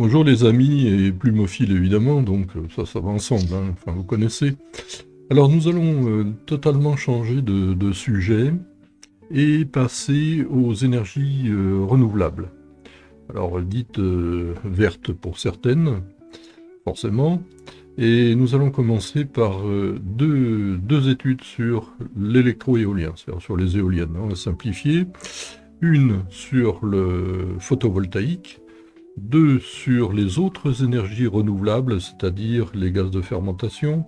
Bonjour les amis et plumophiles évidemment, donc ça va ensemble, hein, enfin vous connaissez. Alors nous allons totalement changer de sujet et passer aux énergies renouvelables. Alors dites vertes pour certaines, forcément, et nous allons commencer par deux études sur l'électroéolien, c'est-à-dire sur les éoliennes, hein, on va simplifier. Une sur le photovoltaïque, deux sur les autres énergies renouvelables, c'est-à-dire les gaz de fermentation,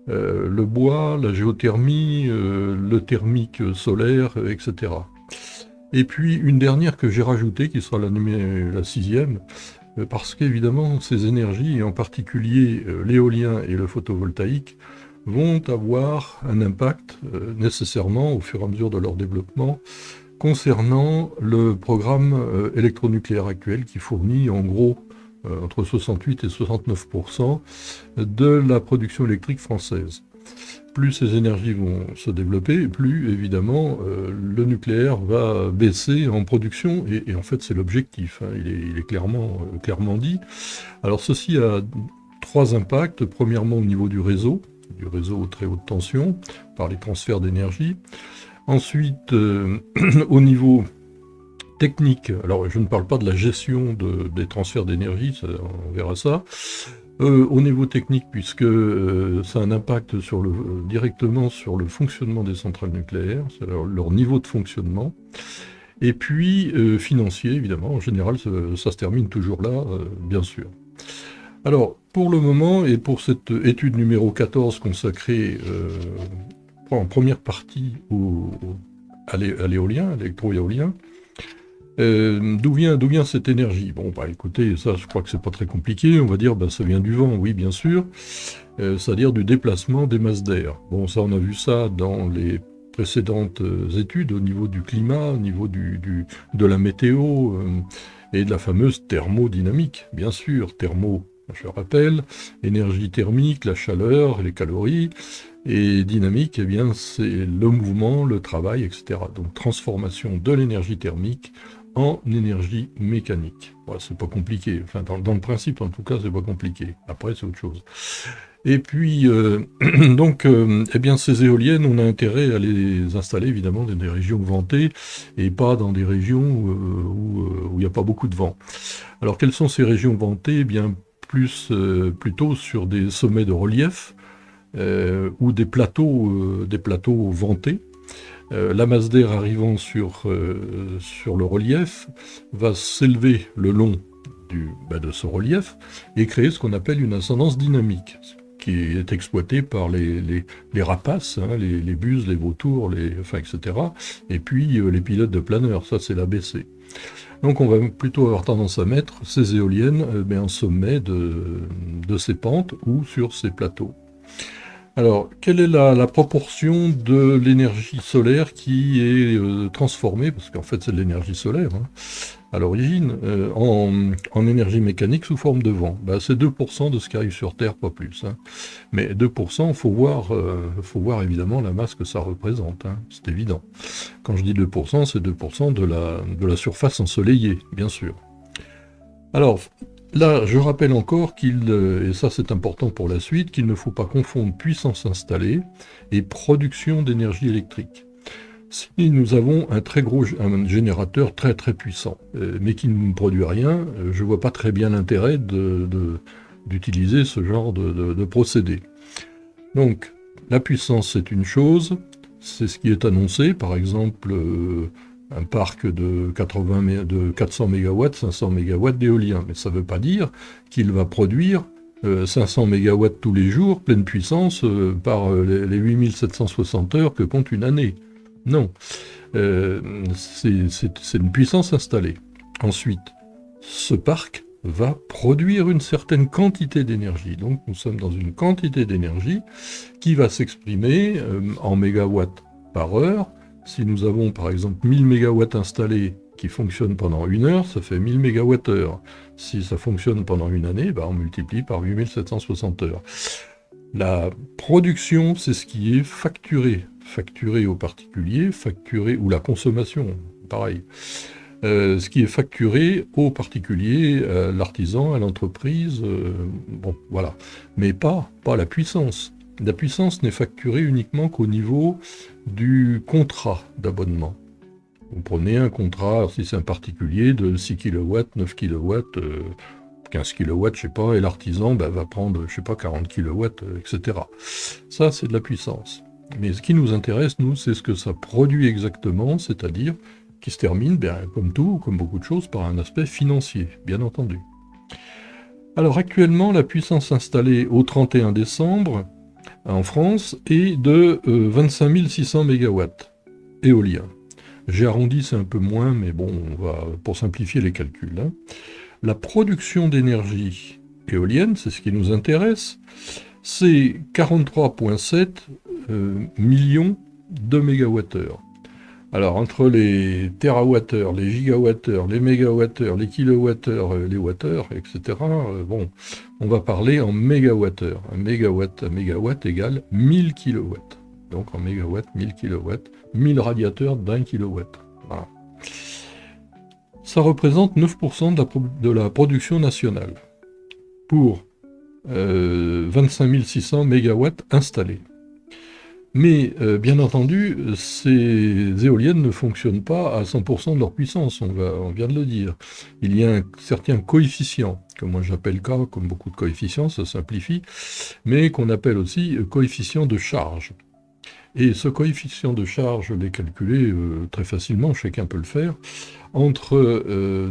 le bois, la géothermie, le thermique solaire, etc. Et puis une dernière que j'ai rajoutée, qui sera la sixième, parce qu'évidemment ces énergies, et en particulier l'éolien et le photovoltaïque, vont avoir un impact nécessairement au fur et à mesure de leur développement concernant le programme électronucléaire actuel qui fournit en gros entre 68 et 69% de la production électrique française. Plus ces énergies vont se développer, plus évidemment le nucléaire va baisser en production, et en fait c'est l'objectif, hein, il est clairement dit. Alors ceci a trois impacts. Premièrement au niveau du réseau très haute tension, par les transferts d'énergie. Ensuite, au niveau technique, alors je ne parle pas de la gestion des transferts d'énergie, on verra ça. Au niveau technique, puisque ça a un impact directement sur le fonctionnement des centrales nucléaires, c'est leur niveau de fonctionnement. Et puis financier, évidemment, en général, ça se termine toujours là, bien sûr. Alors, pour le moment, et pour cette étude numéro 14 consacrée en première partie à l'éolien, à l'électroéolien, d'où vient cette énergie? Bon, bah écoutez, ça je crois que c'est pas très compliqué, on va dire, bah, ça vient du vent, oui bien sûr, c'est-à-dire du déplacement des masses d'air. Bon, ça on a vu ça dans les précédentes études au niveau du climat, au niveau de la météo, et de la fameuse thermodynamique, bien sûr, je rappelle, énergie thermique, la chaleur, les calories, et dynamique, eh bien, c'est le mouvement, le travail, etc. Donc transformation de l'énergie thermique en énergie mécanique. Voilà, c'est pas compliqué, enfin dans le principe en tout cas, c'est pas compliqué. Après, c'est autre chose. Et puis, donc, eh bien, ces éoliennes, on a intérêt à les installer évidemment dans des régions ventées et pas dans des régions où il n'y a pas beaucoup de vent. Alors, quelles sont ces régions ventées? Eh bien, plutôt sur des sommets de relief ou des plateaux ventés. La masse d'air arrivant sur le relief va s'élever le long de ce relief et créer ce qu'on appelle une ascendance dynamique, qui est exploitée par les rapaces, hein, les buses, les vautours, etc. Et puis les pilotes de planeurs, ça c'est l'ABC. Donc on va plutôt avoir tendance à mettre ces éoliennes en sommet de ces pentes ou sur ces plateaux. Alors, quelle est la proportion de l'énergie solaire qui est transformée, parce qu'en fait c'est de l'énergie solaire, hein, à l'origine, en énergie mécanique sous forme de vent? Bah, c'est 2% de ce qui arrive sur Terre, pas plus. Hein. Mais 2%, faut voir évidemment la masse que ça représente, hein, c'est évident. Quand je dis 2%, c'est 2% de la surface ensoleillée, bien sûr. Alors, là, je rappelle encore et ça c'est important pour la suite, qu'il ne faut pas confondre puissance installée et production d'énergie électrique. Si nous avons un générateur très très puissant, mais qui ne produit rien, je ne vois pas très bien l'intérêt d'utiliser ce genre de procédé. Donc, la puissance c'est une chose, c'est ce qui est annoncé, par exemple un parc de 400 MW, 500 MW d'éolien, mais ça ne veut pas dire qu'il va produire 500 MW tous les jours, pleine puissance, par les 8760 heures que compte une année. Non, c'est une puissance installée. Ensuite, ce parc va produire une certaine quantité d'énergie. Donc nous sommes dans une quantité d'énergie qui va s'exprimer en mégawatts par heure. Si nous avons par exemple 1000 mégawatts installés qui fonctionnent pendant une heure, ça fait 1000 mégawattheures. Si ça fonctionne pendant une année, on multiplie par 8760 heures. La production, c'est ce qui est facturé aux particuliers, ou la consommation, pareil. ce qui est facturé aux particuliers, à l'artisan, à l'entreprise, bon, voilà. Mais pas la puissance. La puissance n'est facturée uniquement qu'au niveau du contrat d'abonnement. Vous prenez un contrat, si c'est un particulier, de 6 kW, 9 kW, 15 kW, je sais pas, et l'artisan va prendre, je sais pas, 40 kW, etc. Ça, c'est de la puissance. Mais ce qui nous intéresse, nous, c'est ce que ça produit exactement, c'est-à-dire qui se termine, comme tout, comme beaucoup de choses, par un aspect financier, bien entendu. Alors actuellement, la puissance installée au 31 décembre, en France, est de 25 600 MW éolien. J'ai arrondi, c'est un peu moins, mais bon, on va, pour simplifier les calculs. Hein. La production d'énergie éolienne, c'est ce qui nous intéresse, c'est 43,7 millions de mégawattheures. Alors, entre les térawattheures, les gigawattheures, les mégawattheures, les kilowattheures, les wattheures, etc., bon, on va parler en mégawattheures. Un mégawatt égale 1000 kilowatts. Donc, en mégawatt, 1000 kilowatts, 1000 radiateurs d'1 kilowatt. Voilà. Ça représente 9% de la production nationale pour 25 600 mégawatts installés. Mais, bien entendu, ces éoliennes ne fonctionnent pas à 100% de leur puissance, on vient de le dire. Il y a un certain coefficient, que moi j'appelle K, comme beaucoup de coefficients, ça simplifie, mais qu'on appelle aussi coefficient de charge. Et ce coefficient de charge, je l'ai calculé très facilement, chacun peut le faire, entre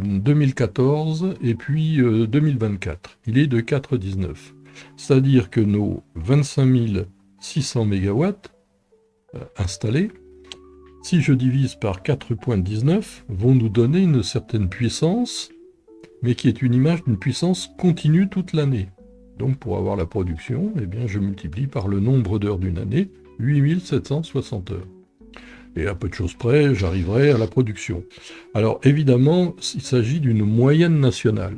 2014 et puis 2024. Il est de 4,19. C'est-à-dire que nos 25 600 MW installés, si je divise par 4,19, vont nous donner une certaine puissance, mais qui est une image d'une puissance continue toute l'année. Donc pour avoir la production, eh bien, je multiplie par le nombre d'heures d'une année, 8760 heures. Et à peu de choses près, j'arriverai à la production. Alors évidemment, il s'agit d'une moyenne nationale.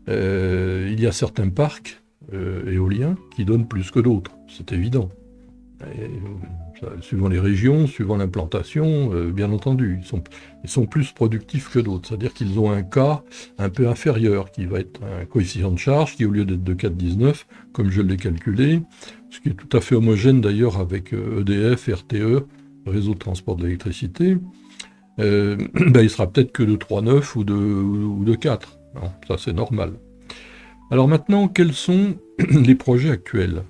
Il y a certains parcs éoliens qui donnent plus que d'autres, c'est évident. Suivant les régions, suivant l'implantation, bien entendu, ils sont plus productifs que d'autres, c'est-à-dire qu'ils ont un cas un peu inférieur, qui va être un coefficient de charge qui, au lieu d'être de 4,19, comme je l'ai calculé, ce qui est tout à fait homogène d'ailleurs avec EDF, RTE, Réseau de transport de l'électricité, il sera peut-être que de 3,9 ou de 4. Non, ça c'est normal. Alors maintenant, quels sont les projets actuels ?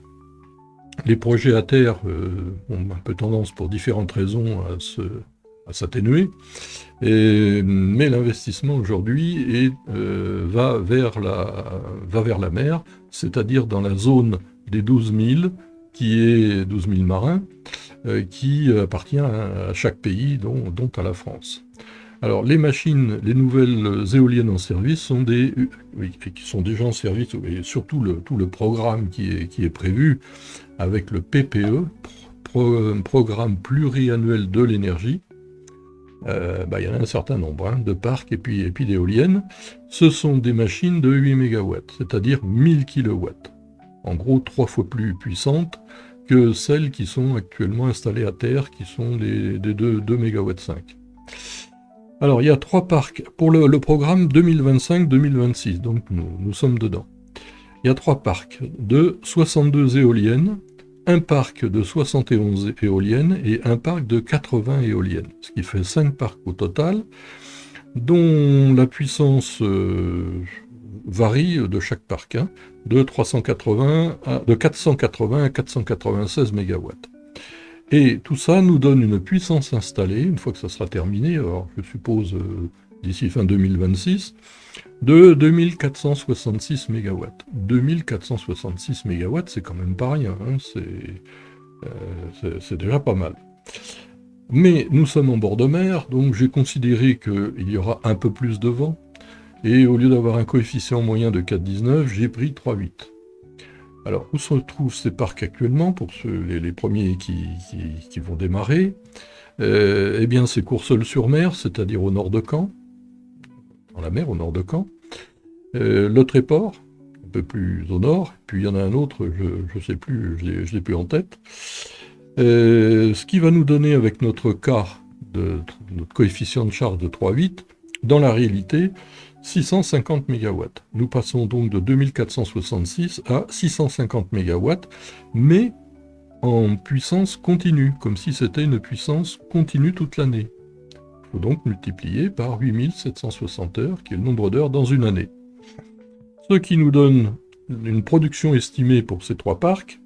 Les projets à terre ont un peu tendance, pour différentes raisons, à s'atténuer, mais l'investissement aujourd'hui va vers la mer, c'est-à-dire dans la zone des 12 000, qui est 12 000 marins, qui appartient à chaque pays, dont à la France. Alors les machines, les nouvelles éoliennes en service sont qui sont déjà en service, et surtout tout le programme qui est prévu avec le PPE, Programme pluriannuel de l'énergie. Il y en a un certain nombre de parcs et puis d'éoliennes. Ce sont des machines de 8 MW, c'est-à-dire 1000 kW. En gros, 3 fois plus puissantes que celles qui sont actuellement installées à terre, qui sont des 2 MW 5. Alors, il y a 3 parcs pour le programme 2025-2026, donc nous sommes dedans. Il y a 3 parcs de 62 éoliennes, un parc de 71 éoliennes et un parc de 80 éoliennes, ce qui fait 5 parcs au total, dont la puissance varie de chaque parc, de 480 à 496 MW. Et tout ça nous donne une puissance installée, une fois que ça sera terminé, alors je suppose d'ici fin 2026, de 2466 MW. 2466 MW, c'est quand même pas rien, c'est déjà pas mal. Mais nous sommes en bord de mer, donc j'ai considéré qu'il y aura un peu plus de vent, et au lieu d'avoir un coefficient moyen de 4,19, j'ai pris 3,8. Alors, où se trouvent ces parcs actuellement, pour les premiers qui vont démarrer ? Eh bien, c'est Courseulles-sur-Mer, c'est-à-dire au nord de Caen, dans la mer, au nord de Caen. Le Tréport, un peu plus au nord, puis il y en a un autre, je ne sais plus, je l'ai plus en tête. Ce qui va nous donner, avec notre K, notre coefficient de charge de 3,8, Dans la réalité, 650 MW. Nous passons donc de 2466 à 650 MW, mais en puissance continue, comme si c'était une puissance continue toute l'année. Il faut donc multiplier par 8760 heures, qui est le nombre d'heures dans une année. Ce qui nous donne une production estimée pour ces 5 parcs,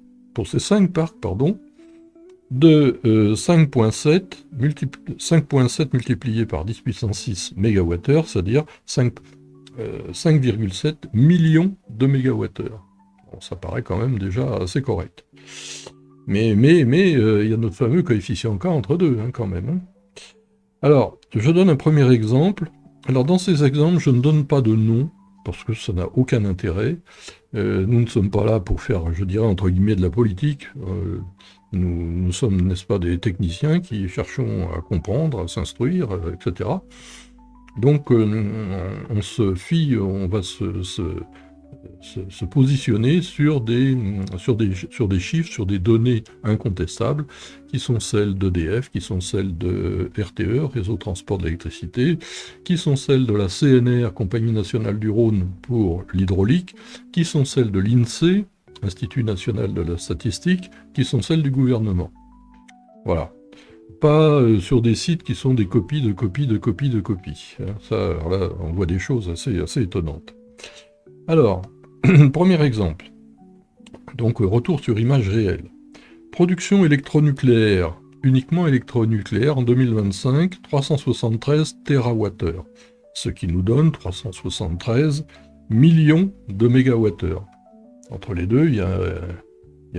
de 5,7 multiplié par 10 puissance 6 MWh, c'est-à-dire 5,7 millions de MWh. Bon, ça paraît quand même déjà assez correct. Mais il y a notre fameux coefficient K entre deux, quand même. Hein. Alors, je donne un premier exemple. Alors, dans ces exemples, je ne donne pas de nom, parce que ça n'a aucun intérêt. Nous ne sommes pas là pour faire, je dirais, entre guillemets, de la politique. Nous sommes, n'est-ce pas, des techniciens qui cherchons à comprendre, à s'instruire, etc. Donc, on va se positionner sur des chiffres, sur des données incontestables, qui sont celles d'EDF, qui sont celles de RTE, Réseau Transport de l'Électricité, qui sont celles de la CNR, Compagnie Nationale du Rhône pour l'hydraulique, qui sont celles de l'INSEE, Institut National de la Statistique, qui sont celles du gouvernement. Voilà. Pas sur des sites qui sont des copies de copies de copies de copies. Ça, alors là, on voit des choses assez étonnantes. Alors, premier exemple. Donc, retour sur image réelle. Production électronucléaire, uniquement électronucléaire en 2025, 373 TWh, ce qui nous donne 373 millions de mégawattheures. Entre les deux, il y a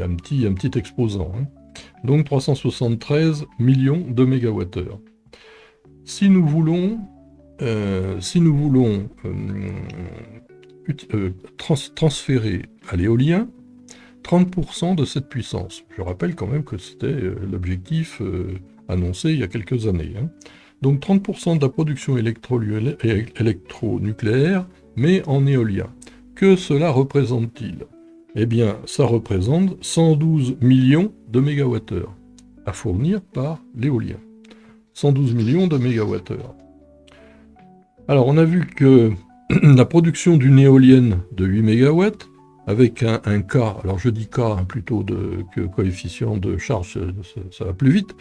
un petit exposant. Hein. Donc 373 millions de mégawattheures. Si nous voulons transférer à l'éolien 30% de cette puissance. Je rappelle quand même que c'était l'objectif annoncé il y a quelques années. Hein. Donc 30% de la production électronucléaire, mais en éolien. Que cela représente-t-il ? Eh bien, ça représente 112 millions de mégawattheures à fournir par l'éolien. 112 millions de mégawattheures. Alors, on a vu que la production d'une éolienne de 8 MW, avec un K, alors je dis K plutôt que coefficient de charge, ça va plus vite,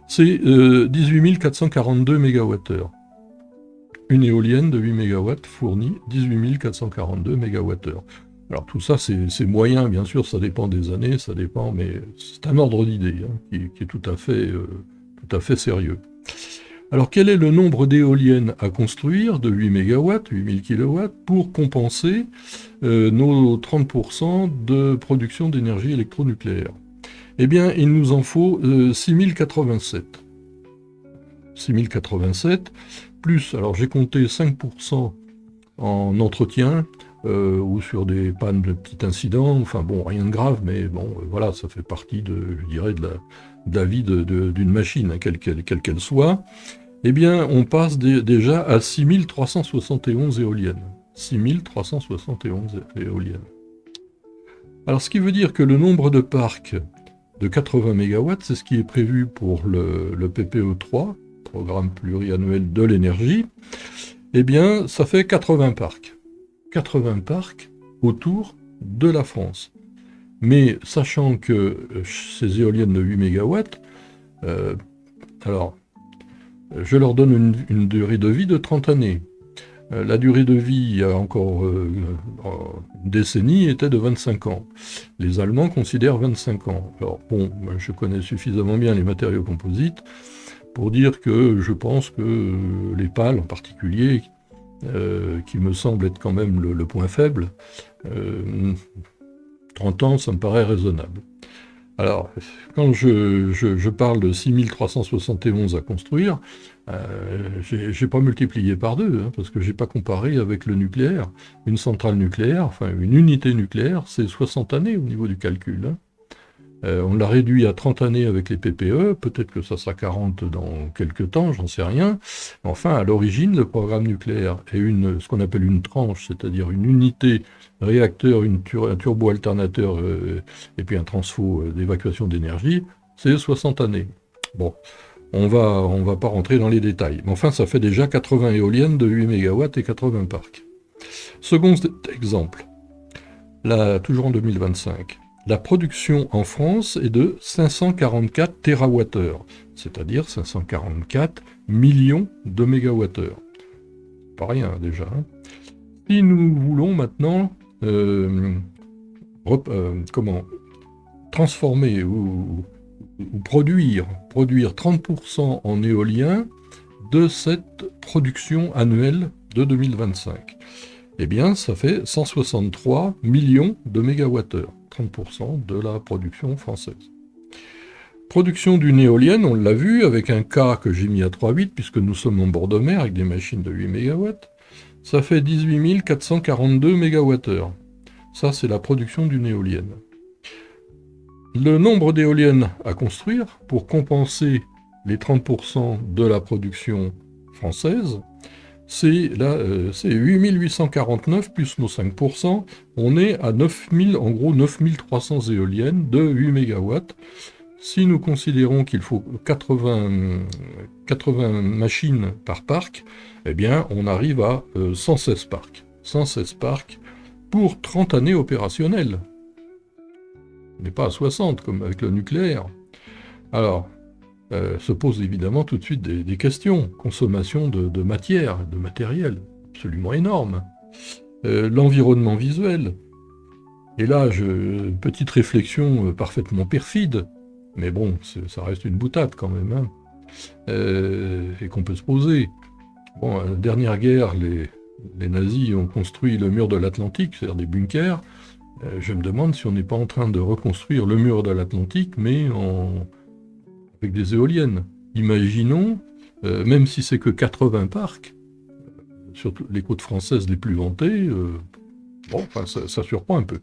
c'est 18 442 MWh. Une éolienne de 8 MW fournit 18 442 MWh. Alors tout ça, c'est moyen, bien sûr, ça dépend des années, ça dépend, mais c'est un ordre d'idée qui est tout à fait sérieux. Alors quel est le nombre d'éoliennes à construire de 8 MW, 8000 kW, pour compenser nos 30% de production d'énergie électronucléaire ? Eh bien, il nous en faut 6087. 6087, plus, alors j'ai compté 5% en entretien, ou sur des pannes de petits incidents, enfin bon, rien de grave, mais bon, voilà, ça fait partie de la vie d'une machine, quelle qu'elle soit. Eh bien, on passe déjà à 6371 éoliennes. 6371 éoliennes. Alors, ce qui veut dire que le nombre de parcs de 80 MW, c'est ce qui est prévu pour le PPE3, Programme pluriannuel de l'énergie, eh bien, ça fait 80 parcs. 80 parcs autour de la France. Mais sachant que ces éoliennes de 8 MW, alors, je leur donne une durée de vie de 30 années. La durée de vie, il y a encore une décennie, était de 25 ans. Les Allemands considèrent 25 ans. Alors bon, je connais suffisamment bien les matériaux composites pour dire que je pense que les pales en particulier, qui me semble être quand même le point faible, 30 ans, ça me paraît raisonnable. Alors, quand je parle de 6371 à construire, j'ai pas multiplié par deux, parce que j'ai pas comparé avec le nucléaire. Une centrale nucléaire, enfin une unité nucléaire, c'est 60 années au niveau du calcul. On l'a réduit à 30 années avec les PPE, peut-être que ça sera 40 dans quelques temps, j'en sais rien. Enfin, à l'origine, le programme nucléaire est ce qu'on appelle une tranche, c'est-à-dire une unité réacteur, un turbo-alternateur et puis un transfo d'évacuation d'énergie, c'est 60 années. Bon, on va pas rentrer dans les détails. Mais enfin, ça fait déjà 80 éoliennes de 8 MW et 80 parcs. Second exemple, là, toujours en 2025, la production en France est de 544 TWh, c'est-à-dire 544 millions de mégawattheures. Pas rien déjà. Hein. Si nous voulons maintenant transformer ou produire 30% en éolien de cette production annuelle de 2025, eh bien ça fait 163 millions de mégawattheures, 30% de la production française. Production d'une éolienne, on l'a vu, avec un cas que j'ai mis à 3,8, puisque nous sommes en bord de mer avec des machines de 8 MW, ça fait 18 442 MWh. Ça, c'est la production d'une éolienne. Le nombre d'éoliennes à construire pour compenser les 30% de la production française, c'est 8849 plus nos 5%, on est à 9300 éoliennes de 8 MW. Si nous considérons qu'il faut 80 machines par parc, eh bien on arrive à 116 parcs. 116 parcs pour 30 années opérationnelles. On n'est pas à 60 comme avec le nucléaire. Alors, se posent évidemment tout de suite des questions. Consommation de matière, de matériel, absolument énorme. L'environnement visuel. Et là, une petite réflexion parfaitement perfide, mais bon, ça reste une boutade quand même, hein, et qu'on peut se poser. Bon, à la dernière guerre, les nazis ont construit le mur de l'Atlantique, c'est-à-dire des bunkers. Je me demande si on n'est pas en train de reconstruire le mur de l'Atlantique, mais avec des éoliennes. Imaginons, même si c'est que 80 parcs, surtout les côtes françaises les plus vantées, ça surprend un peu.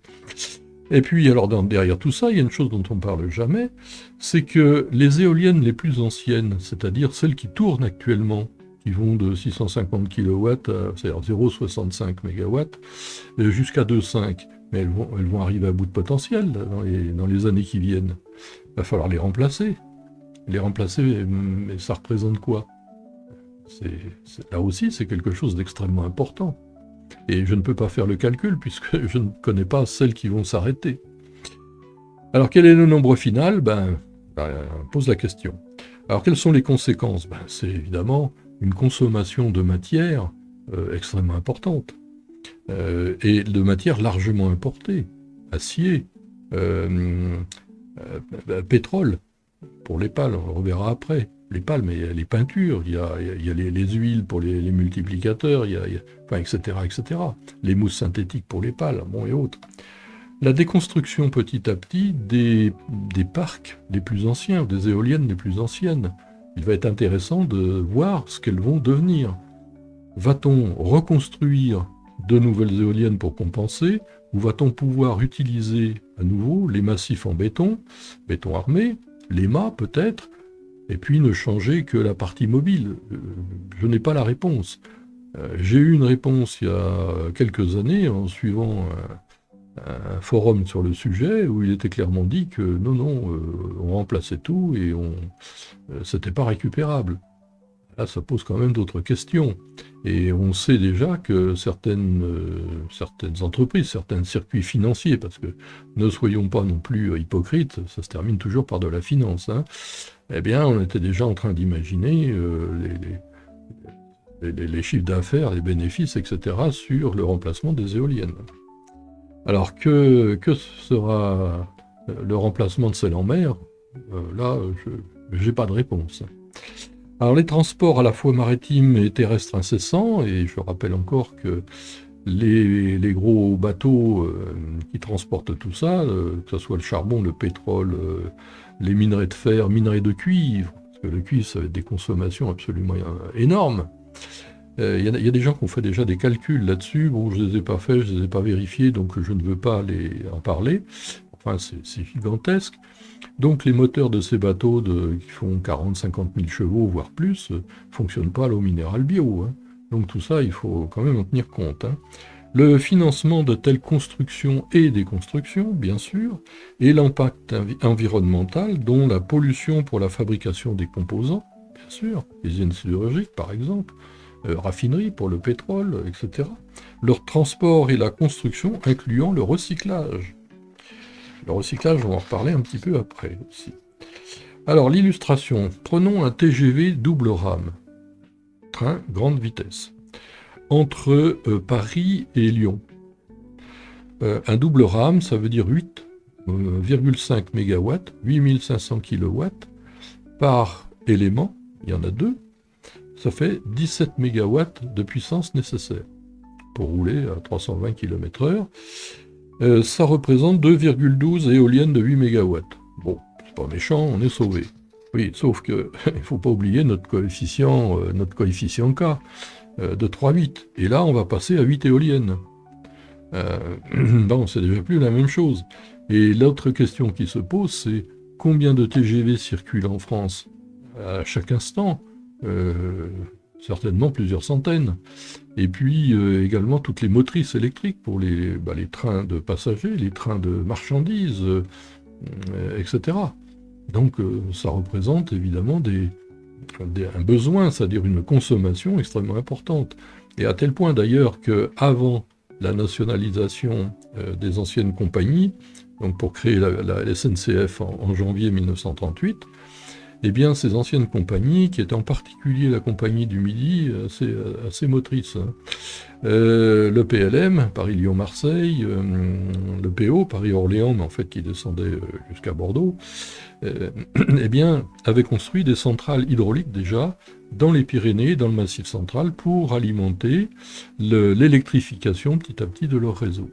Et puis, alors derrière tout ça, il y a une chose dont on ne parle jamais, c'est que les éoliennes les plus anciennes, c'est-à-dire celles qui tournent actuellement, qui vont de 650 kW, c'est-à-dire 0,65 MW, jusqu'à 2,5, mais elles vont arriver à bout de potentiel dans les années qui viennent. Il va falloir les remplacer. Les remplacer, mais ça représente quoi ? Là aussi, c'est quelque chose d'extrêmement important. Et je ne peux pas faire le calcul puisque je ne connais pas celles qui vont s'arrêter. Alors quel est le nombre final ? On pose la question. Alors quelles sont les conséquences ? C'est évidemment une consommation de matière extrêmement importante. Et de matière largement importée. Acier, pétrole, pour les pales, on le reverra après. Les pales, mais il y a les peintures, il y a les huiles pour les multiplicateurs, etc., etc. Les mousses synthétiques pour les pales, et autres. La déconstruction petit à petit des parcs les plus anciens, des éoliennes les plus anciennes. Il va être intéressant de voir ce qu'elles vont devenir. Va-t-on reconstruire de nouvelles éoliennes pour compenser, ou va-t-on pouvoir utiliser à nouveau les massifs en béton armé, les mâts peut-être, et puis ne changer que la partie mobile. Je n'ai pas la réponse. J'ai eu une réponse il y a quelques années en suivant un forum sur le sujet où il était clairement dit que non, on remplaçait tout et c'était pas récupérable. Là, ça pose quand même d'autres questions. Et on sait déjà que certaines entreprises, certains circuits financiers, parce que ne soyons pas non plus hypocrites, ça se termine toujours par de la finance, hein, eh bien, on était déjà en train d'imaginer les chiffres d'affaires, les bénéfices, etc., sur le remplacement des éoliennes. Alors, que sera le remplacement de celles en mer ? Là, je n'ai pas de réponse. Alors les transports à la fois maritimes et terrestres incessants, et je rappelle encore que les gros bateaux qui transportent tout ça, que ce soit le charbon, le pétrole, les minerais de fer, minerais de cuivre, parce que le cuivre, ça va être des consommations absolument énormes. Il y a des gens qui ont fait déjà des calculs là-dessus, bon, je ne les ai pas faits, je ne les ai pas vérifiés, donc je ne veux pas en parler. Enfin, c'est gigantesque. Donc les moteurs de ces bateaux qui font 40-50 000 chevaux, voire plus, ne fonctionnent pas à l'eau minérale bio. Hein. Donc tout ça, il faut quand même en tenir compte. Hein. Le financement de telles constructions et déconstructions, bien sûr, et l'impact environnemental, dont la pollution pour la fabrication des composants, bien sûr, les usines sidérurgiques par exemple, raffineries pour le pétrole, etc. Leur transport et la construction incluant le recyclage. Le recyclage, on va en reparler un petit peu après aussi. Alors l'illustration, prenons un TGV double rame, train grande vitesse, entre Paris et Lyon. Un double rame, ça veut dire 8,5 MW, 8500 kW par élément, il y en a deux, ça fait 17 MW de puissance nécessaire pour rouler à 320 km/h. Ça représente 2,12 éoliennes de 8 MW. Bon, c'est pas méchant, on est sauvé. Oui, sauf que il faut pas oublier notre coefficient K de 3,8. Et là, on va passer à 8 éoliennes. Bon, c'est déjà plus la même chose. Et l'autre question qui se pose, c'est combien de TGV circulent en France à chaque instant? Certainement plusieurs centaines. Et puis également toutes les motrices électriques pour les trains de passagers, les trains de marchandises, etc. Donc ça représente évidemment un besoin, c'est-à-dire une consommation extrêmement importante. Et à tel point d'ailleurs qu'avant la nationalisation des anciennes compagnies, donc pour créer la SNCF en janvier 1938, eh bien, ces anciennes compagnies, qui étaient en particulier la Compagnie du Midi, assez motrices, hein. Le PLM, Paris-Lyon-Marseille, le PO, Paris-Orléans, mais en fait qui descendait jusqu'à Bordeaux, eh bien, avaient construit des centrales hydrauliques déjà dans les Pyrénées, dans le Massif central, pour alimenter l'électrification petit à petit de leur réseau.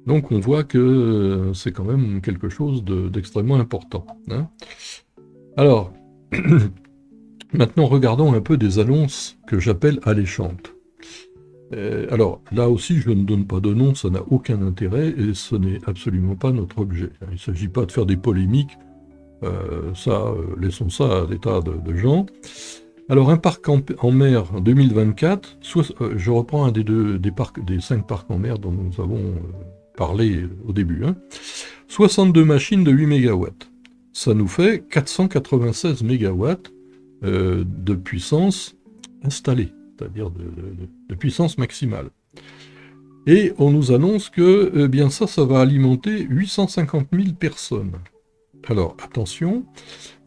Donc on voit que c'est quand même quelque chose d'extrêmement important, hein. Alors, maintenant regardons un peu des annonces que j'appelle alléchantes. Alors, là aussi, je ne donne pas de nom, ça n'a aucun intérêt, et ce n'est absolument pas notre objet. Il ne s'agit pas de faire des polémiques, laissons ça à des tas de gens. Alors, un parc en mer en 2024, je reprends un des 5 parcs en mer dont nous avons parlé au début, hein. 62 machines de 8 MW. Ça nous fait 496 MW de puissance installée, c'est-à-dire de puissance maximale. Et on nous annonce que bien ça va alimenter 850 000 personnes. Alors attention,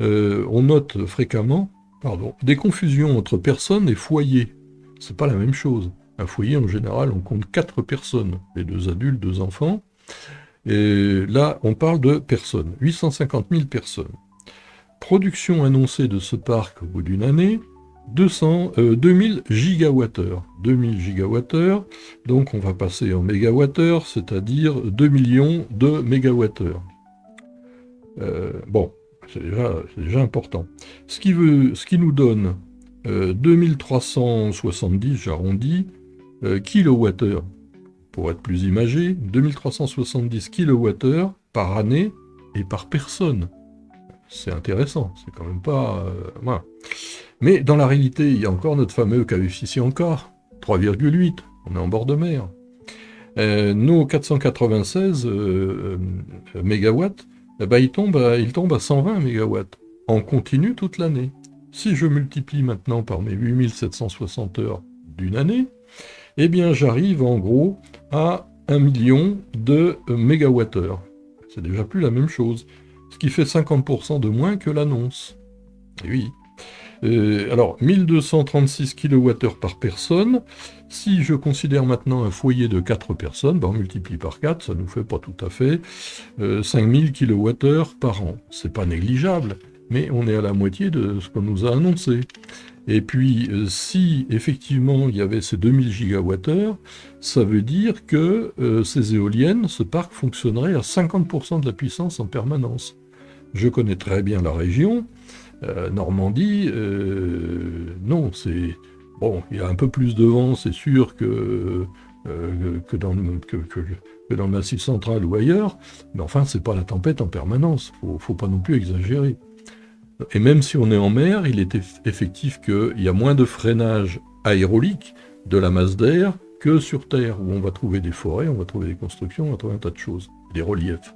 on note fréquemment des confusions entre personnes et foyers. C'est pas la même chose. Un foyer, en général, on compte 4 personnes, les 2 adultes, 2 enfants. Et là, on parle de personnes, 850 000 personnes. Production annoncée de ce parc au bout d'une année, 2000 gigawattheures. 2000 gigawattheures, donc on va passer en mégawattheures, c'est-à-dire 2 millions de mégawattheures. Bon, c'est déjà important. Ce qui nous donne 2370, j'arrondis, kilowattheures. Pour être plus imagé, 2370 kWh par année et par personne. C'est intéressant, c'est quand même pas... voilà. Mais dans la réalité, il y a encore notre fameux coefficient K, 3,8, on est en bord de mer. Nos 496 MW, ils tombent à 120 MW, en continu toute l'année. Si je multiplie maintenant par mes 8760 heures d'une année, eh bien j'arrive en gros à 1 million de mégawattheures. C'est déjà plus la même chose, ce qui fait 50% de moins que l'annonce. Et oui. Alors, 1236 kWh par personne. Si je considère maintenant un foyer de 4 personnes, on multiplie par 4, ça nous fait pas tout à fait 5000 kWh par an. C'est pas négligeable, mais on est à la moitié de ce qu'on nous a annoncé. Et puis, si effectivement il y avait ces 2000 gigawattheures, ça veut dire que ces éoliennes, ce parc fonctionnerait à 50% de la puissance en permanence. Je connais très bien la région, Normandie, non, c'est... Bon, il y a un peu plus de vent, c'est sûr, que dans le Massif central ou ailleurs, mais enfin, c'est pas la tempête en permanence, faut pas non plus exagérer. Et même si on est en mer, il est effectif qu'il y a moins de freinage aérolique de la masse d'air que sur Terre, où on va trouver des forêts, on va trouver des constructions, on va trouver un tas de choses, des reliefs.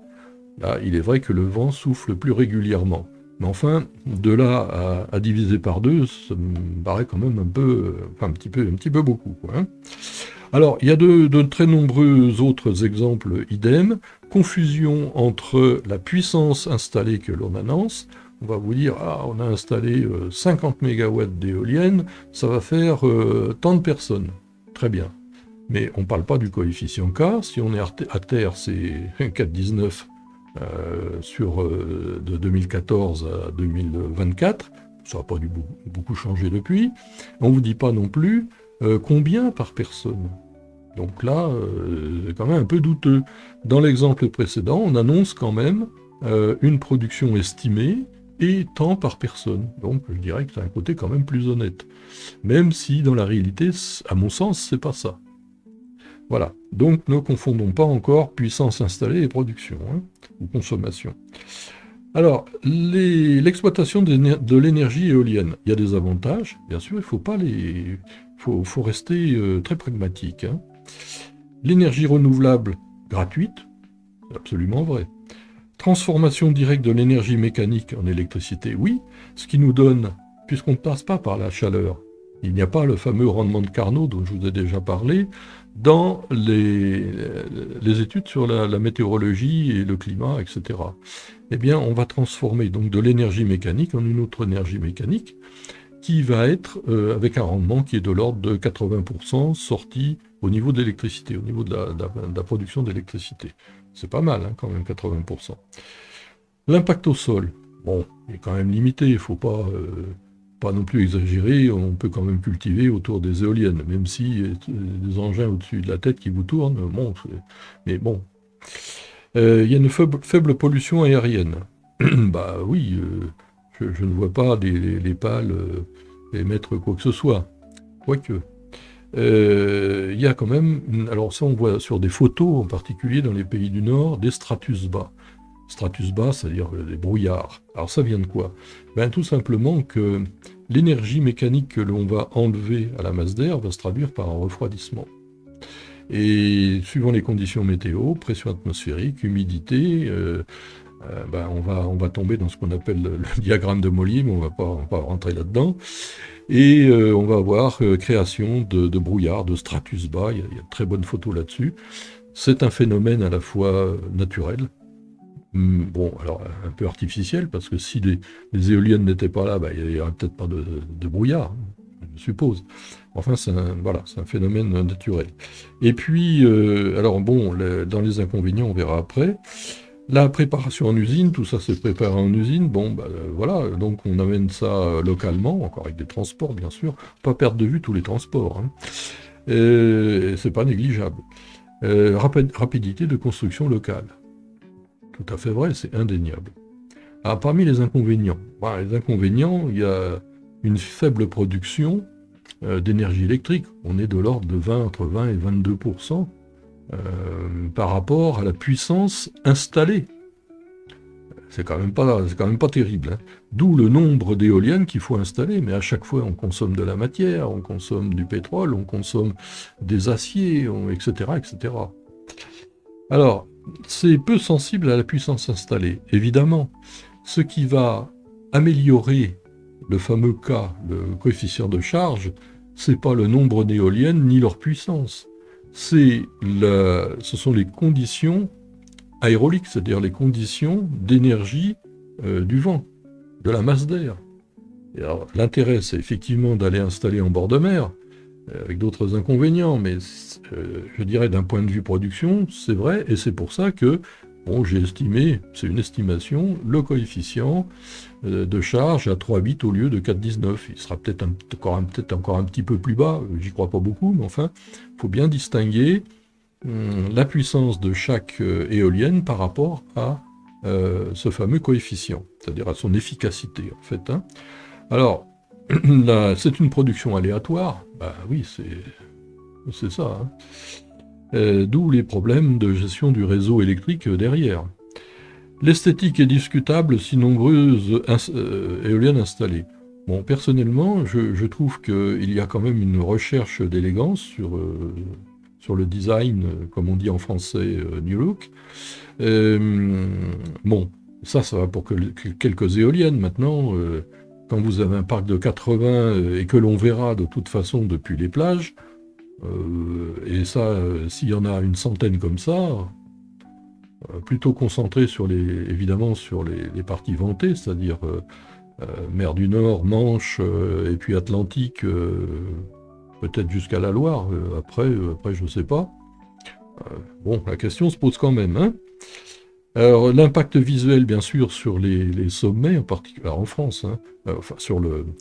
Là, il est vrai que le vent souffle plus régulièrement. Mais enfin, de là à diviser par deux, ça me paraît quand même un peu, enfin un petit peu beaucoup, quoi, hein. Alors, il y a de très nombreux autres exemples idem. Confusion entre la puissance installée que l'on annonce. On va vous dire, ah, on a installé 50 MW d'éoliennes, ça va faire tant de personnes. Très bien. Mais on ne parle pas du coefficient K. Si on est à terre, c'est 4,19 de 2014 à 2024. Ça n'a pas dû beaucoup changer depuis. On ne vous dit pas non plus combien par personne. Donc là, c'est quand même un peu douteux. Dans l'exemple précédent, on annonce quand même une production estimée et tant par personne. Donc je dirais que c'est un côté quand même plus honnête. Même si dans la réalité, à mon sens, c'est pas ça. Voilà. Donc ne confondons pas encore puissance installée et production, hein, ou consommation. Alors, l'exploitation de l'énergie éolienne, il y a des avantages, bien sûr, il faut pas les... faut rester très pragmatique, hein. L'énergie renouvelable gratuite, c'est absolument vrai. Transformation directe de l'énergie mécanique en électricité, oui, ce qui nous donne, puisqu'on ne passe pas par la chaleur, il n'y a pas le fameux rendement de Carnot dont je vous ai déjà parlé, dans les études sur la météorologie et le climat, etc. Eh bien, on va transformer donc de l'énergie mécanique en une autre énergie mécanique qui va être avec un rendement qui est de l'ordre de 80% sorti au niveau de l'électricité, au niveau de la production d'électricité. C'est pas mal, hein, quand même, 80%. L'impact au sol, bon, il est quand même limité, il ne faut pas non plus exagérer, on peut quand même cultiver autour des éoliennes, même si des engins au-dessus de la tête qui vous tournent, bon, mais bon. Il y a une faible pollution aérienne. Bah oui, je ne vois pas les pales émettre quoi que ce soit, quoique. Il y a quand même, alors ça on voit sur des photos, en particulier dans les pays du Nord, des stratus bas. Stratus bas, c'est-à-dire des brouillards. Alors ça vient de quoi? Ben, tout simplement que l'énergie mécanique que l'on va enlever à la masse d'air va se traduire par un refroidissement. Et suivant les conditions météo, pression atmosphérique, humidité, ben on va tomber dans ce qu'on appelle le diagramme de Molly, mais on va pas rentrer là-dedans. Et on va avoir création de brouillard, de stratus bas, il y a de très bonnes photos là-dessus. C'est un phénomène à la fois naturel, bon, alors un peu artificiel, parce que si les éoliennes n'étaient pas là, bah, il n'y aurait peut-être pas de brouillard, je suppose. Enfin, voilà, c'est un phénomène naturel. Et puis, alors bon, dans les inconvénients, on verra après. La préparation en usine, tout ça c'est préparé en usine, bon, bah, voilà, donc on amène ça localement, encore avec des transports, bien sûr, pas perdre de vue tous les transports, hein. C'est pas négligeable. Rapidité de construction locale. Tout à fait vrai, c'est indéniable. Alors, parmi les inconvénients, il y a une faible production d'énergie électrique. On est de l'ordre de entre 20 et 22% par rapport à la puissance installée. C'est quand même pas terrible, hein. D'où le nombre d'éoliennes qu'il faut installer, mais à chaque fois on consomme de la matière, on consomme du pétrole, on consomme des aciers, etc., etc. Alors, c'est peu sensible à la puissance installée, évidemment. Ce qui va améliorer le fameux K, le coefficient de charge, c'est pas le nombre d'éoliennes ni leur puissance. Ce sont les conditions aéroliques, c'est-à-dire les conditions d'énergie du vent, de la masse d'air. L'intérêt, c'est effectivement d'aller installer en bord de mer, avec d'autres inconvénients, mais je dirais d'un point de vue production, c'est vrai, et c'est pour ça que, bon, j'ai estimé, c'est une estimation, le coefficient de charge à 3,8 au lieu de 4,19. Il sera peut-être encore un petit peu plus bas, j'y crois pas beaucoup, mais enfin, il faut bien distinguer la puissance de chaque éolienne par rapport à ce fameux coefficient, c'est-à-dire à son efficacité, en fait, hein. Alors, c'est une production aléatoire, bah oui, c'est ça, hein. D'où les problèmes de gestion du réseau électrique derrière. L'esthétique est discutable si nombreuses éoliennes installées. Bon, personnellement, je trouve qu'il y a quand même une recherche d'élégance sur le design, comme on dit en français, New Look. Bon, Ça va pour quelques éoliennes. Maintenant, quand vous avez un parc de 80 et que l'on verra de toute façon depuis les plages, et ça, s'il y en a une centaine comme ça, plutôt concentré évidemment sur les parties ventées, c'est-à-dire mer du Nord, Manche, et puis Atlantique, peut-être jusqu'à la Loire, après je ne sais pas. Bon, la question se pose quand même, hein. Alors, l'impact visuel, bien sûr, sur les sommets, en particulier en France, hein, enfin,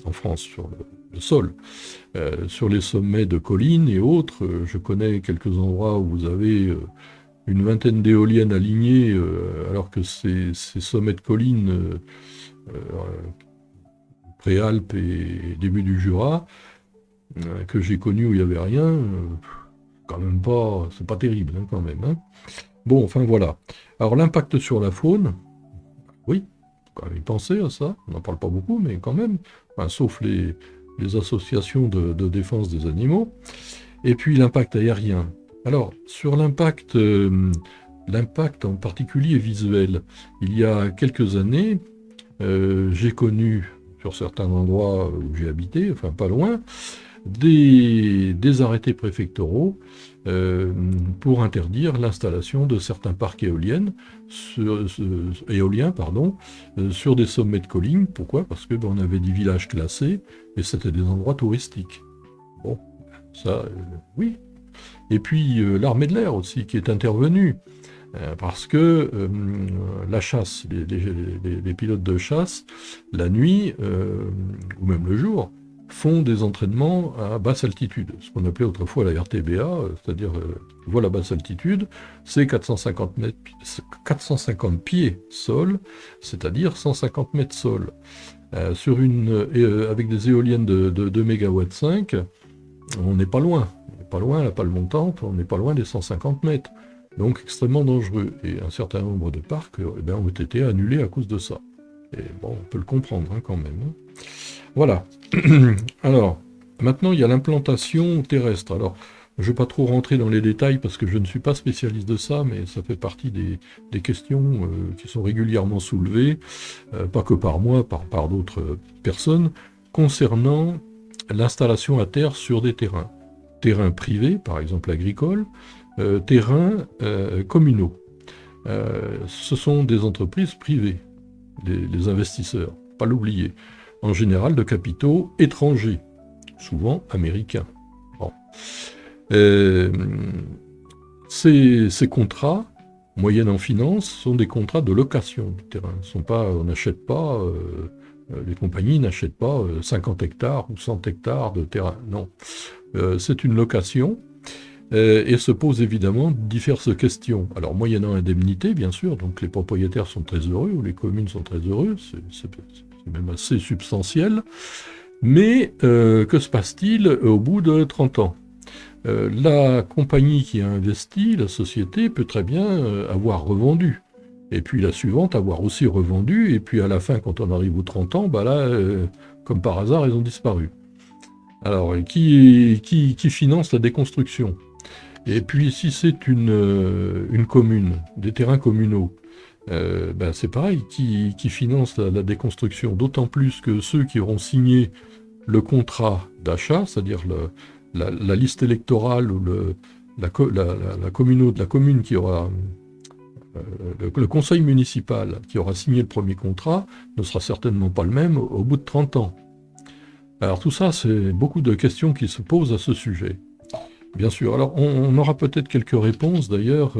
en France, sur le sol, sur les sommets de collines et autres. Je connais quelques endroits où vous avez une vingtaine d'éoliennes alignées, alors que ces sommets de collines, Préalpes et début du Jura, que j'ai connus où il n'y avait rien, quand même pas, c'est pas terrible, hein, quand même, hein. Bon, enfin voilà. Alors l'impact sur la faune, oui, faut quand même y penser à ça, on n'en parle pas beaucoup, mais quand même, enfin, sauf les associations de défense des animaux. Et puis l'impact aérien. Alors, sur l'impact en particulier visuel, il y a quelques années, j'ai connu, sur certains endroits où j'ai habité, enfin pas loin, des arrêtés préfectoraux pour interdire l'installation de certains parcs éoliens sur des sommets de collines. Pourquoi? Parce que on avait des villages classés et c'était des endroits touristiques. Bon, ça, oui. Et puis l'armée de l'air aussi qui est intervenue. Parce que la chasse, les pilotes de chasse, la nuit, ou même le jour, font des entraînements à basse altitude, ce qu'on appelait autrefois la RTBA, c'est-à-dire vol à basse altitude, c'est 450 pieds sol, c'est-à-dire 150 mètres sol. Avec des éoliennes de 2 MW 5, on n'est pas loin. On n'est pas loin, la pale montante, on n'est pas loin des 150 mètres. Donc extrêmement dangereux. Et un certain nombre de parcs ont été annulés à cause de ça. Et bon, on peut le comprendre hein, quand même. Hein. Voilà. Alors, maintenant il y a l'implantation terrestre. Alors, je ne vais pas trop rentrer dans les détails parce que je ne suis pas spécialiste de ça, mais ça fait partie des questions qui sont régulièrement soulevées, pas que par moi, par d'autres personnes, concernant l'installation à terre sur des terrains. Terrains privés, par exemple agricoles, terrains communaux. Ce sont des entreprises privées, les investisseurs, pas l'oublier. En général de capitaux étrangers, souvent américains. Bon. Ces contrats, moyennant finance, sont des contrats de location du terrain. On n'achète pas, les compagnies n'achètent pas 50 hectares ou 100 hectares de terrain. Non. C'est une location. Et se posent évidemment diverses questions. Alors, moyennant indemnité, bien sûr, donc les propriétaires sont très heureux, ou les communes sont très heureux, c'est même assez substantiel. Mais que se passe-t-il au bout de 30 ans? La compagnie qui a investi, la société, peut très bien avoir revendu. Et puis la suivante avoir aussi revendu, et puis à la fin, quand on arrive aux 30 ans, bah là, comme par hasard, ils ont disparu. Alors, qui finance la déconstruction? Et puis, si c'est une commune, des terrains communaux, c'est pareil, qui finance la déconstruction, d'autant plus que ceux qui auront signé le contrat d'achat, c'est-à-dire la liste électorale ou la commune qui aura, le conseil municipal qui aura signé le premier contrat, ne sera certainement pas le même au bout de 30 ans. Alors tout ça, c'est beaucoup de questions qui se posent à ce sujet. Bien sûr. Alors, on aura peut-être quelques réponses, d'ailleurs,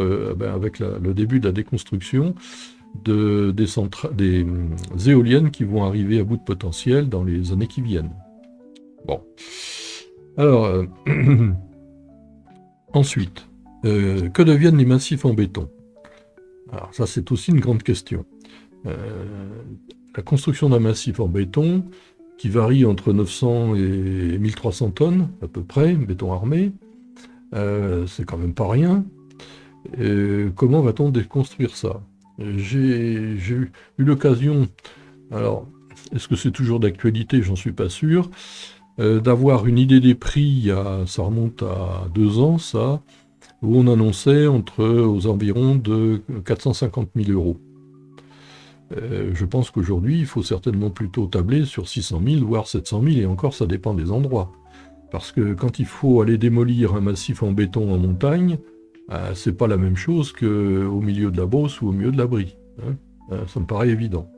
avec le début de la déconstruction des éoliennes qui vont arriver à bout de potentiel dans les années qui viennent. Bon. Alors, ensuite, que deviennent les massifs en béton? Alors, ça, c'est aussi une grande question. La construction d'un massif en béton, qui varie entre 900 et 1300 tonnes, à peu près, béton armé, c'est quand même pas rien. Comment va-t-on déconstruire ça? J'ai eu l'occasion, alors, est-ce que c'est toujours d'actualité? J'en suis pas sûr, d'avoir une idée des prix, ça remonte à 2 ans, ça, où on annonçait aux environs de 450 000 euros. Je pense qu'aujourd'hui, il faut certainement plutôt tabler sur 600 000, voire 700 000, et encore, ça dépend des endroits. Parce que quand il faut aller démolir un massif en béton en montagne, c'est pas la même chose qu'au milieu de la Beauce ou au milieu de la Brie. Hein. Ça me paraît évident.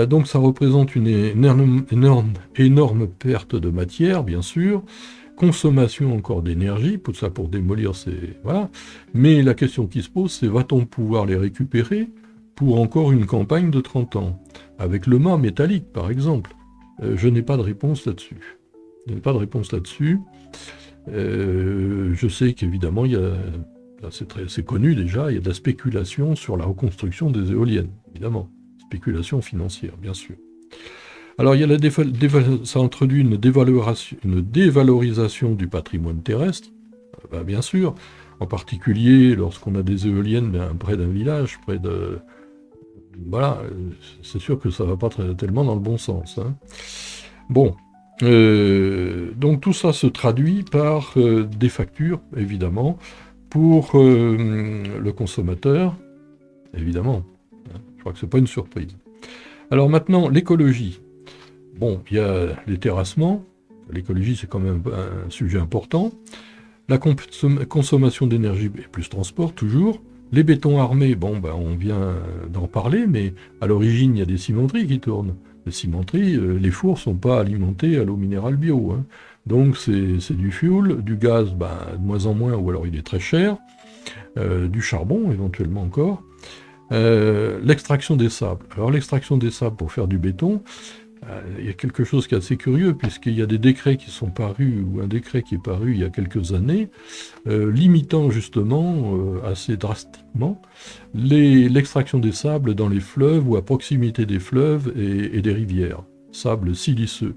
Donc ça représente une énorme perte de matière, bien sûr, consommation encore d'énergie, pour ça pour démolir, c'est... Voilà. Mais la question qui se pose, c'est va-t-on pouvoir les récupérer pour encore une campagne de 30 ans, avec le mât métallique, par exemple? Je n'ai pas de réponse là-dessus. Je n'ai pas de réponse là-dessus. Je sais qu'évidemment, c'est connu déjà, il y a de la spéculation sur la reconstruction des éoliennes, évidemment. Spéculation financière, bien sûr. Alors, il y a ça introduit une dévalorisation du patrimoine terrestre, bien sûr, en particulier lorsqu'on a des éoliennes près d'un village, près de... Voilà, c'est sûr que ça ne va pas tellement dans le bon sens. Hein. Bon, donc tout ça se traduit par des factures, évidemment, pour le consommateur, évidemment. Je crois que ce n'est pas une surprise. Alors maintenant, l'écologie. Bon, il y a les terrassements. L'écologie, c'est quand même un sujet important. La consommation d'énergie et plus transport, toujours. Les bétons armés, bon, on vient d'en parler, mais à l'origine, il y a des cimenteries qui tournent. Les cimenteries, les fours ne sont pas alimentés à l'eau minérale bio. Hein. Donc c'est du fuel, du gaz, de moins en moins, ou alors il est très cher, du charbon éventuellement encore. L'extraction des sables. Alors l'extraction des sables pour faire du béton, il y a quelque chose qui est assez curieux, puisqu'il y a des décrets qui sont parus, ou un décret qui est paru il y a quelques années, limitant justement assez drastiquement l'extraction des sables dans les fleuves ou à proximité des fleuves et des rivières, sables siliceux.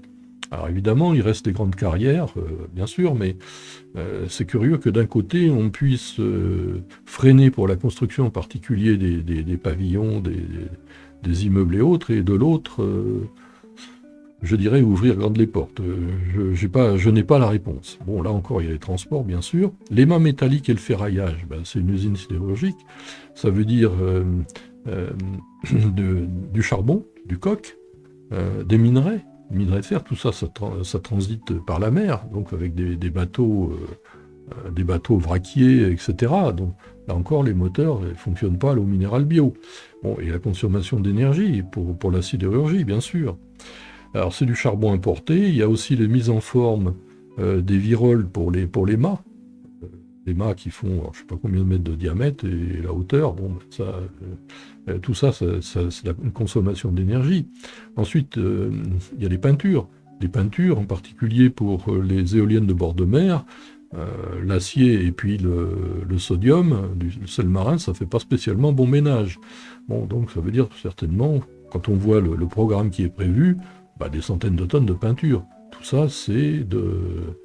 Alors évidemment, il reste les grandes carrières, bien sûr, mais c'est curieux que d'un côté, on puisse freiner pour la construction en particulier des pavillons, des immeubles et autres, et de l'autre... je dirais ouvrir grandes les portes. Je n'ai pas la réponse. Bon, là encore, il y a les transports, bien sûr. Les mâts métalliques et le ferraillage, c'est une usine sidérurgique. Ça veut dire du charbon, du coke, des minerais de fer. Tout ça, ça transite par la mer, donc avec des bateaux vraquiers, etc. Donc là encore, les moteurs ne fonctionnent pas à l'eau minérale bio. Bon, et la consommation d'énergie pour la sidérurgie, bien sûr. Alors c'est du charbon importé, il y a aussi les mises en forme des viroles pour les mâts. Les mâts qui font, je ne sais pas combien de mètres de diamètre et la hauteur, bon, tout ça, c'est une consommation d'énergie. Ensuite, il y a les peintures. Les peintures, en particulier pour les éoliennes de bord de mer, l'acier et puis le sodium, le sel marin, ça ne fait pas spécialement bon ménage. Bon, donc ça veut dire certainement, quand on voit le programme qui est prévu, des centaines de tonnes de peinture. Tout ça, c'est de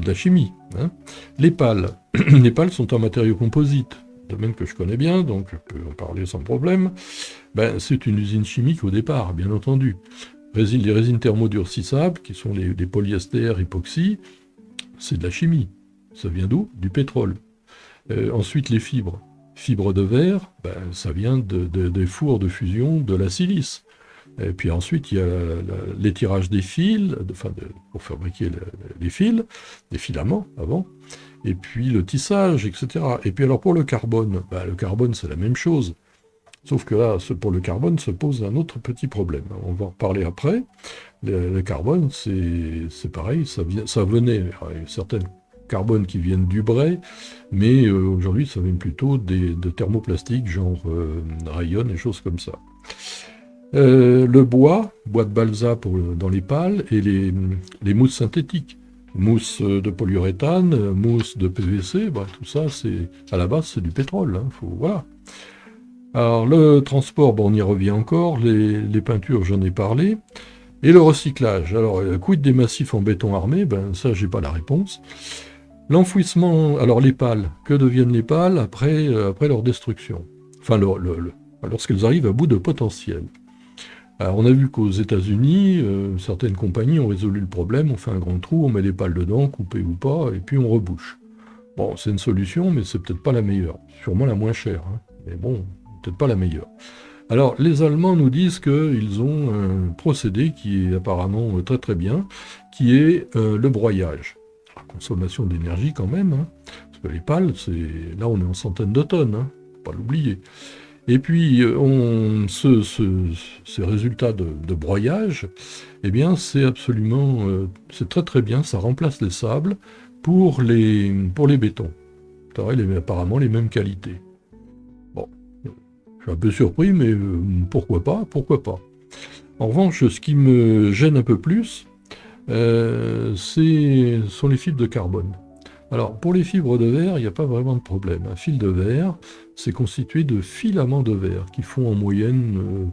la chimie. Hein. Les pales. Les pales sont en matériaux composites, domaine que je connais bien, donc je peux en parler sans problème. C'est une usine chimique au départ, bien entendu. Les résines thermodurcissables, qui sont les polyesters époxy, c'est de la chimie. Ça vient d'où? Du pétrole. Ensuite, les fibres. Fibres de verre, ça vient des fours de fusion de la silice. Et puis ensuite, il y a l'étirage des fils, pour fabriquer les fils, des filaments avant, et puis le tissage, etc. Et puis alors pour le carbone, c'est la même chose. Sauf que là, pour le carbone, se pose un autre petit problème. On va en reparler après. Le carbone, c'est pareil, ça venait, il y a certaines carbones qui viennent du brai, mais aujourd'hui, ça vient plutôt de thermoplastiques, genre rayon et choses comme ça. Le bois de balsa dans les pales, et les mousses synthétiques. Mousse de polyuréthane, mousse de PVC, tout ça, à la base, c'est du pétrole. Hein, voilà. Alors, le transport, on y revient encore. Les peintures, j'en ai parlé. Et le recyclage. Alors, quid des massifs en béton armé? Ça, j'ai pas la réponse. L'enfouissement, alors les pales. Que deviennent les pales après leur destruction? Enfin, lorsqu'elles arrivent à bout de potentiel. Alors, on a vu qu'aux États-Unis, certaines compagnies ont résolu le problème, on fait un grand trou, on met les pales dedans, coupées ou pas, et puis on rebouche. Bon, c'est une solution, mais c'est peut-être pas la meilleure. Sûrement la moins chère, hein. Mais bon, peut-être pas la meilleure. Alors, les Allemands nous disent qu'ils ont un procédé qui est apparemment très très bien, qui est le broyage. La consommation d'énergie quand même, hein, parce que les pales, là on est en centaines de tonnes, hein, faut pas l'oublier. Et puis, ces résultats de broyage, eh bien, c'est absolument, c'est très très bien, ça remplace les sables pour les bétons. Ça aurait apparemment les mêmes qualités. Bon, je suis un peu surpris, mais pourquoi pas, pourquoi pas. En revanche, ce qui me gêne un peu plus, sont les fibres de carbone. Alors, pour les fibres de verre, il n'y a pas vraiment de problème. Un fil de verre, c'est constitué de filaments de verre qui font en moyenne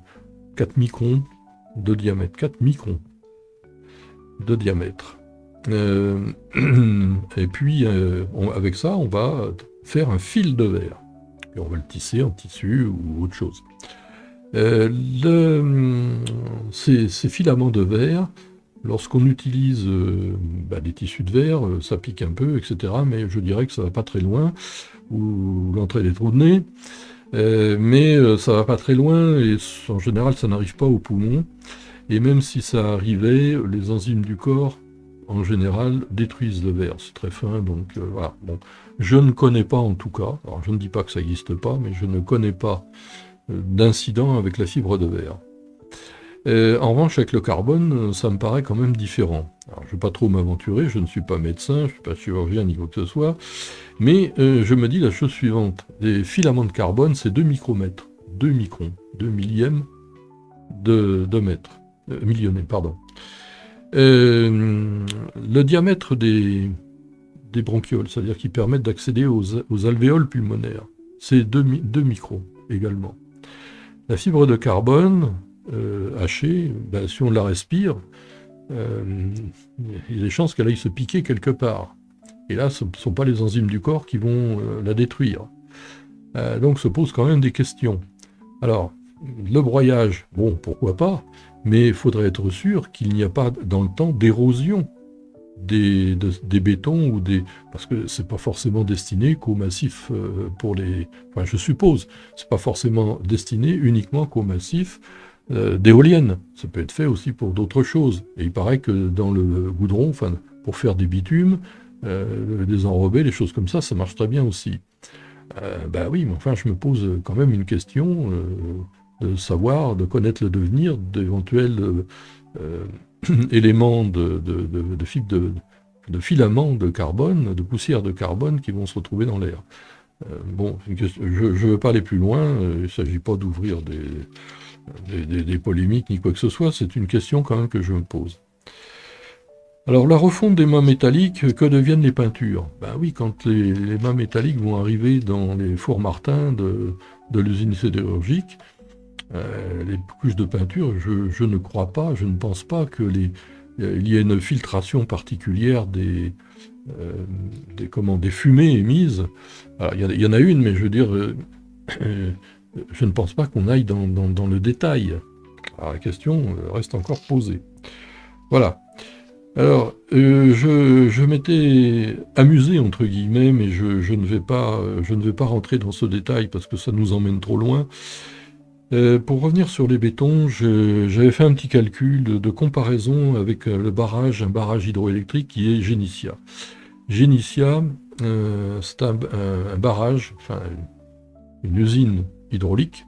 4 microns de diamètre. 4 microns de diamètre. Et puis, avec ça, on va faire un fil de verre. Et on va le tisser en tissu ou autre chose. Ces filaments de verre, lorsqu'on utilise des tissus de verre, ça pique un peu, etc. Mais je dirais que ça va pas très loin, ou l'entrée des trous de nez. Mais ça va pas très loin, et en général, ça n'arrive pas aux poumons. Et même si ça arrivait, les enzymes du corps, en général, détruisent le verre. C'est très fin, donc voilà. Bon, je ne connais pas en tout cas, alors je ne dis pas que ça n'existe pas, mais je ne connais pas d'incident avec la fibre de verre. En revanche, avec le carbone, ça me paraît quand même différent. Alors, je ne vais pas trop m'aventurer, je ne suis pas médecin, je ne suis pas chirurgien ni quoi que ce soit, mais je me dis la chose suivante. Les filaments de carbone, c'est 2 micromètres, 2 microns, 2 millièmes de mètre, millionnaire, pardon. Le diamètre des bronchioles, c'est-à-dire qui permettent d'accéder aux alvéoles pulmonaires, c'est 2 microns également. La fibre de carbone, hachée, si on la respire, il y a des chances qu'elle aille se piquer quelque part. Et là, ce ne sont pas les enzymes du corps qui vont la détruire. Donc se posent quand même des questions. Alors, le broyage, bon, pourquoi pas, mais il faudrait être sûr qu'il n'y a pas dans le temps d'érosion des bétons ou parce que c'est pas forcément destiné qu'aux massifs je suppose, c'est pas forcément destiné uniquement qu'aux massifs d'éoliennes. Ça peut être fait aussi pour d'autres choses. Et il paraît que dans le goudron, pour faire des bitumes, des enrobés, des choses comme ça marche très bien aussi. Oui, mais enfin, je me pose quand même une question de savoir, de connaître le devenir d'éventuels éléments de filaments de carbone, de poussière de carbone qui vont se retrouver dans l'air. Je ne veux pas aller plus loin, il ne s'agit pas d'ouvrir des polémiques ni quoi que ce soit, c'est une question quand même que je me pose. Alors la refonte des mâts métalliques, que deviennent les peintures? Oui, quand les mâts métalliques vont arriver dans les fours Martin de l'usine sidérurgique, les couches de peinture, je ne crois pas, je ne pense pas qu'il y ait une filtration particulière des fumées émises. Alors, il y en a une, mais je veux dire, je ne pense pas qu'on aille dans le détail. Alors, la question reste encore posée. Voilà. Alors, je m'étais amusé, entre guillemets, mais je ne vais pas rentrer dans ce détail parce que ça nous emmène trop loin. Pour revenir sur les bétons, j'avais fait un petit calcul de comparaison avec un barrage hydroélectrique qui est Génissia. Génissia, c'est un barrage, une usine hydraulique,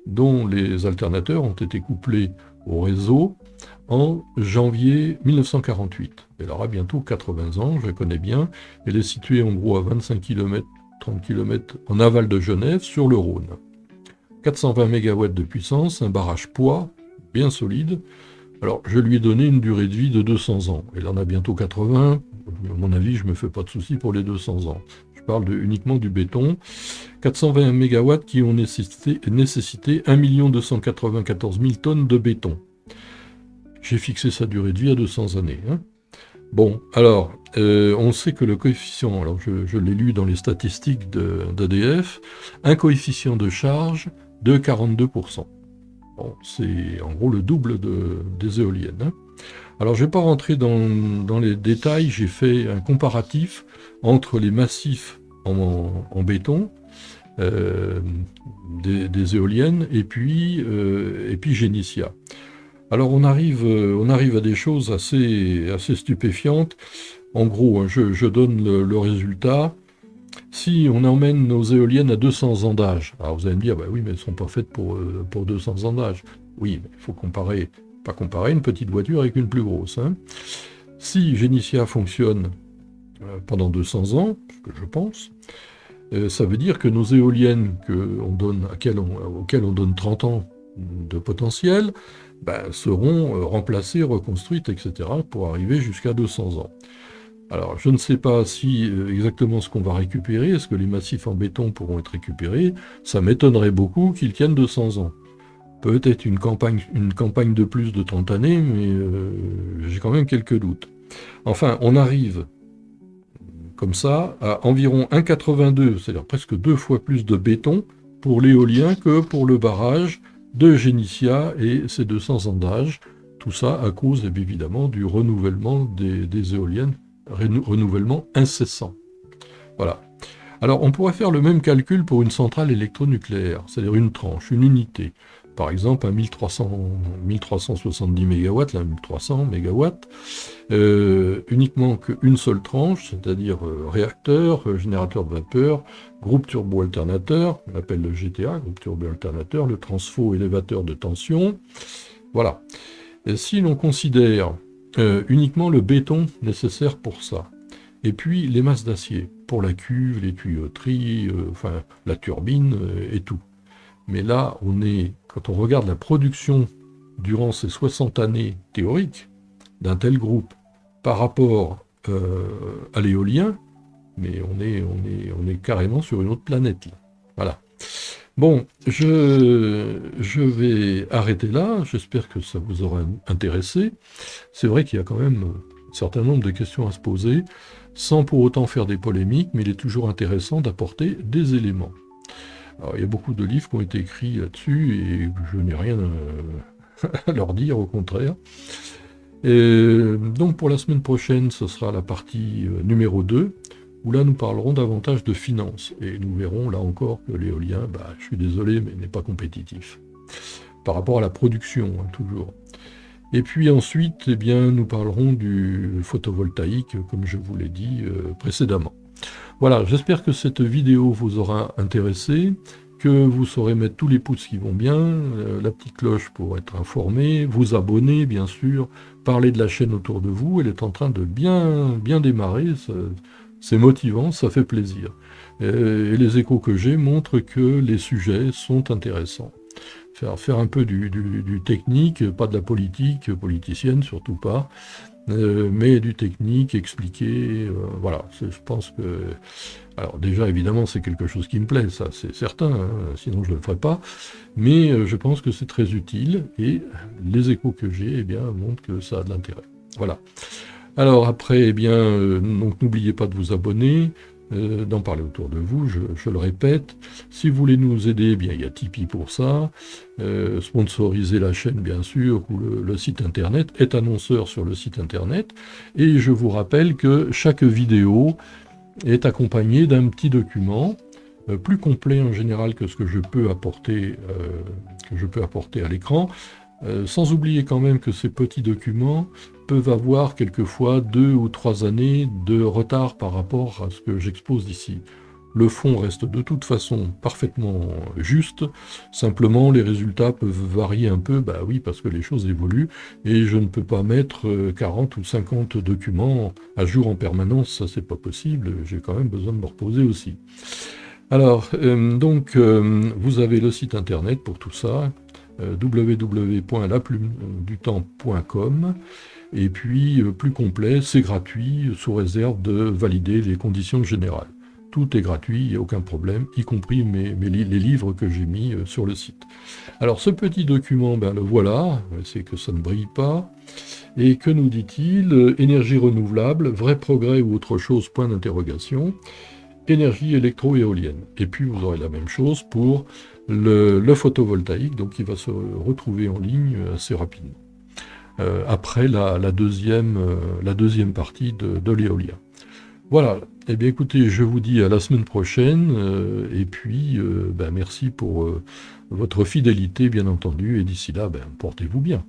dont les alternateurs ont été couplés au réseau en janvier 1948. Elle aura bientôt 80 ans, je la connais bien. Elle est située en gros à 25 km, 30 km en aval de Genève, sur le Rhône. 420 MW de puissance, un barrage poids, bien solide. Alors, je lui ai donné une durée de vie de 200 ans. Elle en a bientôt 80. À mon avis, je ne me fais pas de soucis pour les 200 ans. Je parle uniquement du béton. 420 MW qui ont nécessité 1 294 000 tonnes de béton. J'ai fixé sa durée de vie à 200 années. Bon, alors, on sait que le coefficient, alors je l'ai lu dans les statistiques d'EDF, un coefficient de charge de 42%. Bon, c'est en gros le double des éoliennes. Alors, je ne vais pas rentrer dans les détails, j'ai fait un comparatif entre les massifs en béton euh, des éoliennes, et puis Génitia. Alors on arrive à des choses assez stupéfiantes. En gros, hein, je donne le résultat. Si on emmène nos éoliennes à 200 ans d'âge, alors vous allez me dire, bah oui, mais elles ne sont pas faites pour 200 ans d'âge. Oui, mais il faut pas comparer une petite voiture avec une plus grosse. Hein. Si Génitia fonctionne pendant 200 ans, ce que je pense, ça veut dire que nos éoliennes auxquelles on donne 30 ans de potentiel, ben, seront remplacées, reconstruites, etc., pour arriver jusqu'à 200 ans. Alors, je ne sais pas si exactement ce qu'on va récupérer, est-ce que les massifs en béton pourront être récupérés? Ça m'étonnerait beaucoup qu'ils tiennent 200 ans. Peut-être une campagne de plus de 30 années, mais j'ai quand même quelques doutes. Enfin, on arrive comme ça à environ 1,82, c'est-à-dire presque 2 fois plus de béton pour l'éolien que pour le barrage de Génitia et ses 200 ans d'âge. Tout ça à cause évidemment du renouvellement des éoliennes, renouvellement incessant. Voilà. Alors on pourrait faire le même calcul pour une centrale électronucléaire, c'est-à-dire une tranche, une unité. Par exemple, un 1370 MW, là, 1300 MW, uniquement qu'une seule tranche, c'est-à-dire réacteur, générateur de vapeur, groupe turbo-alternateur, on appelle le GTA, groupe turbo-alternateur, le transfo élévateur de tension. Voilà. Et si l'on considère uniquement le béton nécessaire pour ça, et puis les masses d'acier, pour la cuve, les tuyauteries, enfin la turbine et tout. Mais là, quand on regarde la production durant ces 60 années théoriques d'un tel groupe par rapport à l'éolien, mais on est carrément sur une autre planète. Là. Voilà. Bon, je vais arrêter là. J'espère que ça vous aura intéressé. C'est vrai qu'il y a quand même un certain nombre de questions à se poser, sans pour autant faire des polémiques, mais il est toujours intéressant d'apporter des éléments. Alors, il y a beaucoup de livres qui ont été écrits là-dessus, et je n'ai rien à leur dire, au contraire. Et donc pour la semaine prochaine, ce sera la partie numéro 2, où là nous parlerons davantage de finances, et nous verrons là encore que l'éolien, je suis désolé, mais n'est pas compétitif. Par rapport à la production, hein, toujours. Et puis ensuite, eh bien, nous parlerons du photovoltaïque, comme je vous l'ai dit précédemment. Voilà, j'espère que cette vidéo vous aura intéressé, que vous saurez mettre tous les pouces qui vont bien, la petite cloche pour être informé, vous abonner bien sûr, parler de la chaîne autour de vous, elle est en train de bien démarrer, c'est motivant, ça fait plaisir. Et les échos que j'ai montrent que les sujets sont intéressants. Faire un peu du technique, pas de la politique, politicienne surtout pas, mais du technique, expliquer, voilà, je pense que... Alors déjà, évidemment, c'est quelque chose qui me plaît, ça c'est certain, hein, sinon je ne le ferais pas, mais je pense que c'est très utile, et les échos que j'ai, eh bien, montrent que ça a de l'intérêt. Voilà. Alors après, eh bien, donc n'oubliez pas de vous abonner, d'en parler autour de vous, je le répète. Si vous voulez nous aider, eh bien, il y a Tipeee pour ça. Sponsoriser la chaîne, bien sûr, ou le site internet, être annonceur sur le site internet. Et je vous rappelle que chaque vidéo est accompagnée d'un petit document, plus complet en général que ce que je peux apporter à l'écran. Sans oublier quand même que ces petits documents peuvent avoir quelquefois 2 ou 3 années de retard par rapport à ce que j'expose ici. Le fond reste de toute façon parfaitement juste, simplement les résultats peuvent varier un peu, bah oui, parce que les choses évoluent, et je ne peux pas mettre 40 ou 50 documents à jour en permanence, ça c'est pas possible, j'ai quand même besoin de me reposer aussi. Alors, vous avez le site internet pour tout ça, www.laplumedutemps.com, et puis plus complet, c'est gratuit, sous réserve de valider les conditions générales. Tout est gratuit, il n'y a aucun problème, y compris les livres que j'ai mis sur le site. Alors ce petit document, le voilà, c'est que ça ne brille pas, et que nous dit-il? Énergie renouvelable, vrai progrès ou autre chose, point d'interrogation. Énergie électro-éolienne. Et puis vous aurez la même chose pour le photovoltaïque, donc il va se retrouver en ligne assez rapidement. Après la deuxième partie de l'éolien. Voilà, Eh bien écoutez, je vous dis à la semaine prochaine, et puis merci pour votre fidélité bien entendu, et d'ici là, portez-vous bien.